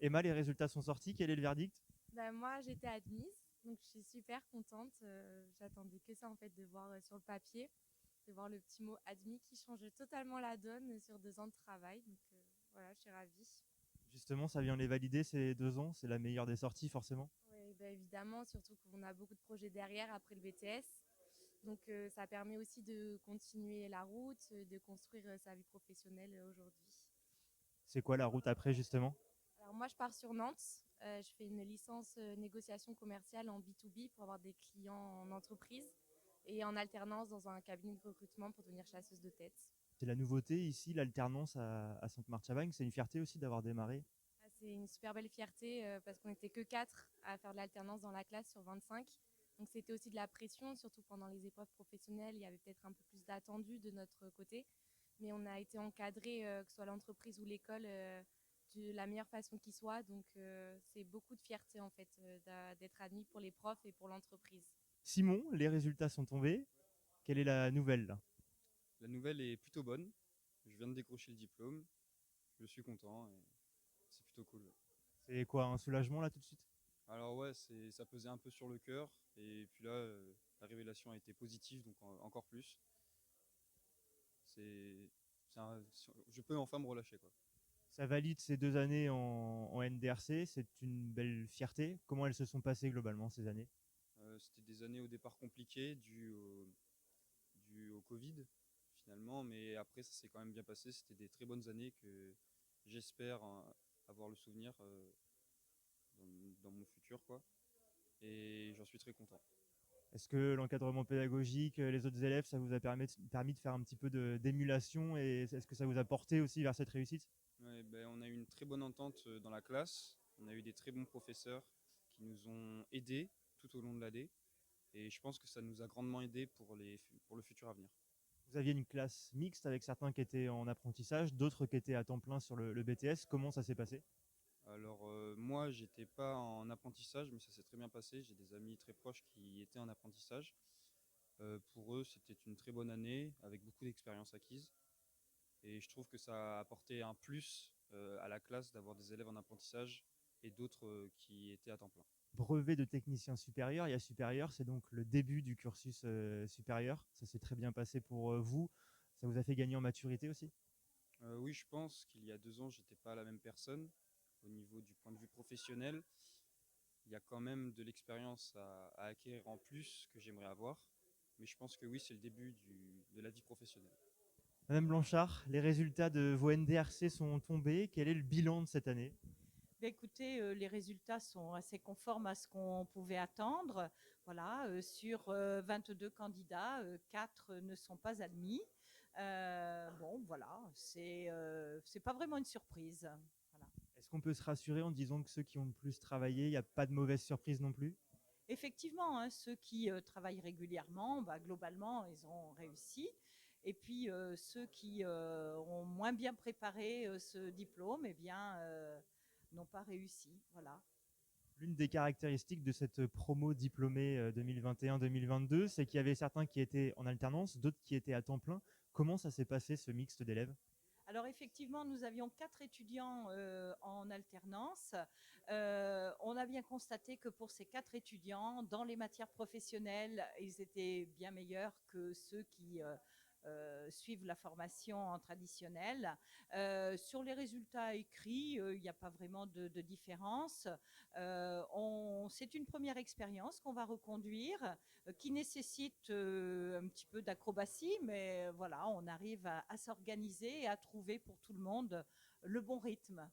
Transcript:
Emma, les résultats sont sortis, quel est le verdict? Bah, moi, j'étais admise, donc je suis super contente. J'attendais que ça en fait de voir sur le papier, de voir le petit mot admis qui change totalement la donne sur 2 ans de travail. Donc voilà, je suis ravie. Justement, ça vient les valider ces 2 ans, c'est la meilleure des sorties forcément. Oui, bah, évidemment, surtout qu'on a beaucoup de projets derrière après le BTS. Donc ça permet aussi de continuer la route, de construire sa vie professionnelle aujourd'hui. C'est quoi la route après justement? Alors moi, je pars sur Nantes. Je fais une licence négociation commerciale en B2B pour avoir des clients en entreprise et en alternance dans un cabinet de recrutement pour devenir chasseuse de tête. C'est la nouveauté ici, l'alternance à Sainte-Marthe-Chavagne, c'est une fierté aussi d'avoir démarré. Ah, c'est une super belle fierté parce qu'on n'était que 4 à faire de l'alternance dans la classe sur 25. Donc c'était aussi de la pression, surtout pendant les épreuves professionnelles. Il y avait peut-être un peu plus d'attendu de notre côté. Mais on a été encadré, que ce soit l'entreprise ou l'école, de la meilleure façon qui soit. Donc c'est beaucoup de fierté en fait d'être admis pour les profs et pour l'entreprise. Simon, les résultats sont tombés, quelle est la nouvelle là? La nouvelle est plutôt bonne. Je viens de décrocher le diplôme. Je suis content et c'est plutôt cool. C'est quoi, un soulagement là tout de suite? Alors ouais, ça pesait un peu sur le cœur. Et puis là, la révélation a été positive, donc encore plus. C'est, je peux enfin me relâcher, quoi. Ça valide ces 2 années en NDRC, c'est une belle fierté. Comment elles se sont passées globalement ces années? C'était des années au départ compliquées dues au Covid, finalement. Mais après, ça s'est quand même bien passé. C'était des très bonnes années que j'espère hein, avoir le souvenir dans, dans mon futur, quoi. Et j'en suis très content. Est-ce que l'encadrement pédagogique, les autres élèves, ça vous a permis de faire un petit peu d'émulation et est-ce que ça vous a porté aussi vers cette réussite? Ouais, ben, on a eu une très bonne entente dans la classe. On a eu des très bons professeurs qui nous ont aidés tout au long de l'année. Et je pense que ça nous a grandement aidés pour le futur avenir. Vous aviez une classe mixte avec certains qui étaient en apprentissage, d'autres qui étaient à temps plein sur le BTS. Comment ça s'est passé? Alors moi, j'étais pas en apprentissage, mais ça s'est très bien passé. J'ai des amis très proches qui étaient en apprentissage. Pour eux, c'était une très bonne année avec beaucoup d'expérience acquise. Et je trouve que ça a apporté un plus à la classe d'avoir des élèves en apprentissage et d'autres qui étaient à temps plein. Brevet de technicien supérieur, il y a supérieur, c'est donc le début du cursus supérieur. Ça s'est très bien passé pour vous. Ça vous a fait gagner en maturité aussi? Oui, je pense qu'il y a 2 ans, j'étais pas la même personne. Au niveau du point de vue professionnel, il y a quand même de l'expérience à acquérir en plus que j'aimerais avoir. Mais je pense que oui, c'est le début de la vie professionnelle. Madame Blanchard, les résultats de vos NDRC sont tombés. Quel est le bilan de cette année? Ben, écoutez, les résultats sont assez conformes à ce qu'on pouvait attendre. Voilà, sur 22 candidats, 4 ne sont pas admis. Bon, voilà, c'est pas vraiment une surprise. Voilà. Est-ce qu'on peut se rassurer en disant que ceux qui ont le plus travaillé, il n'y a pas de mauvaise surprise non plus? Effectivement, hein, ceux qui travaillent régulièrement, bah, globalement, ils ont réussi. Et puis ceux qui ont moins bien préparé ce diplôme, eh bien, n'ont pas réussi. Voilà. L'une des caractéristiques de cette promo diplômée 2021-2022, c'est qu'il y avait certains qui étaient en alternance, d'autres qui étaient à temps plein. Comment ça s'est passé ce mixte d'élèves? Alors effectivement, nous avions 4 étudiants en alternance. On a bien constaté que pour ces 4 étudiants, dans les matières professionnelles, ils étaient bien meilleurs que ceux qui suivent la formation en traditionnelle. Sur les résultats écrits, il n'y a pas vraiment de différence. C'est une première expérience qu'on va reconduire, qui nécessite un petit peu d'acrobatie, mais voilà, on arrive à s'organiser et à trouver pour tout le monde le bon rythme.